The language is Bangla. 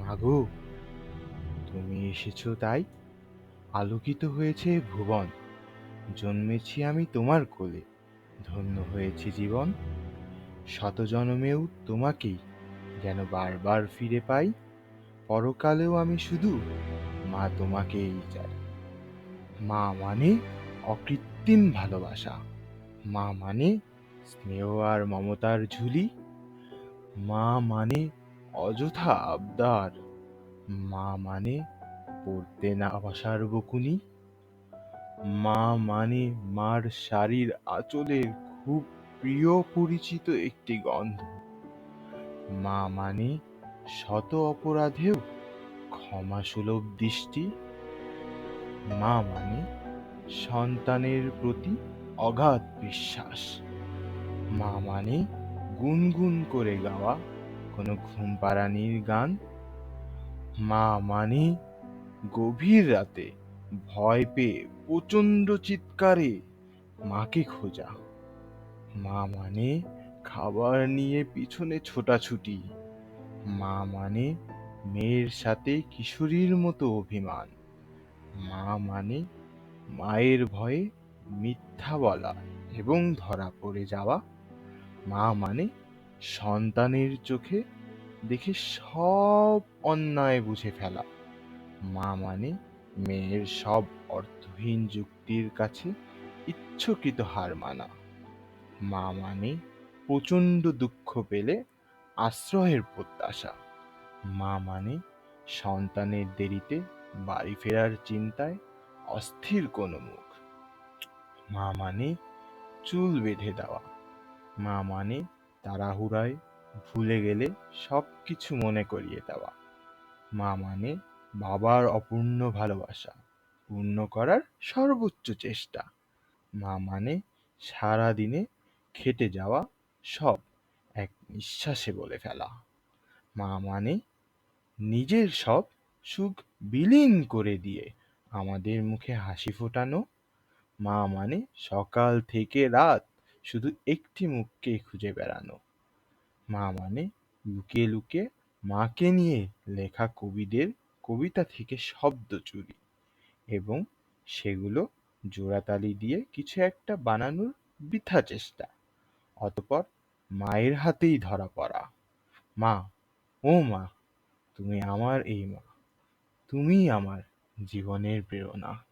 মাগো, তুমি এসেছো তাই আলোকিত হয়েছে ভুবন। জন্মেছি আমি তোমার কোলে, ধন্য হয়েছে জীবন। শত জনমেও তোমাকেই যেন বারবার ফিরে পাই। পরকালেও আমি শুধু মা তোমাকেই চাই। মা মানে অকৃত্রিম ভালোবাসা, মা মানে স্নেহ আর মমতার ঝুলি, মা মানে অযথা আবদার, মা মানে পড়তে না বসার বকুনি, মা মানে মার শাড়ির আঁচলের খুব প্রিয় পরিচিত একটি গন্ধ। মা মানে শত অপরাধেও ক্ষমাসুলভ দৃষ্টি। মা মানে সন্তানের প্রতি অগাধ বিশ্বাস। মা মানে গুনগুন করে গাওয়া কোনো ঘুম পাড়ানির গান। মা মানে গভীর রাতে ভয় পেয়ে প্রচণ্ড চিৎকারে মাকে খোঁজা। মা মানে খাবার নিয়ে পিছনে ছোটাছুটি। মা মানে মেয়ের সাথে কিশোরীর মতো অভিমান। মা মানে মায়ের ভয়ে মিথ্যা বলা এবং ধরা পড়ে যাওয়া। মা মানে সন্তানের চোখে দেখে সব অন্যায় বুঝে ফেলা। মা মানে মেয়ের সব অর্থহীন যুক্তির কাছে ইচ্ছাকৃত হার মানা। মা মানে প্রচণ্ড দুঃখ পেলে আশ্রয়ের প্রত্যাশা। মা মানে সন্তানের দেরিতে বাড়ি ফেরার চিন্তায় অস্থির কোনো মুখ। মা মানে চুল বেঁধে দেওয়া। মা মানে তাড়াহুড়ায় ভুলে গেলে সব কিছু মনে করিয়ে দেওয়া। মা মানে বাবার অপূর্ণ ভালোবাসা পূর্ণ করার সর্বোচ্চ চেষ্টা। মা মানে সারা দিনে খেটে যাওয়া সব এক নিঃশ্বাসে বলে ফেলা। মা মানে নিজের সব সুখ বিলীন করে দিয়ে আমাদের মুখে হাসি ফোটানো। মা মানে সকাল থেকে রাত শুধু একটি মুখকেই খুঁজে বেড়ানো। মা মানে লুকিয়ে লুকিয়ে মাকে নিয়ে লেখা কবিদের কবিতা থেকে শব্দ চুরি এবং সেগুলো জোড়াতালি দিয়ে কিছু একটা বানানোর বৃথা চেষ্টা। অতঃপর মায়ের হাতেই ধরা পড়া। মা, ও মা, তুমি আমার এই মা, তুমিই আমার জীবনের প্রেরণা।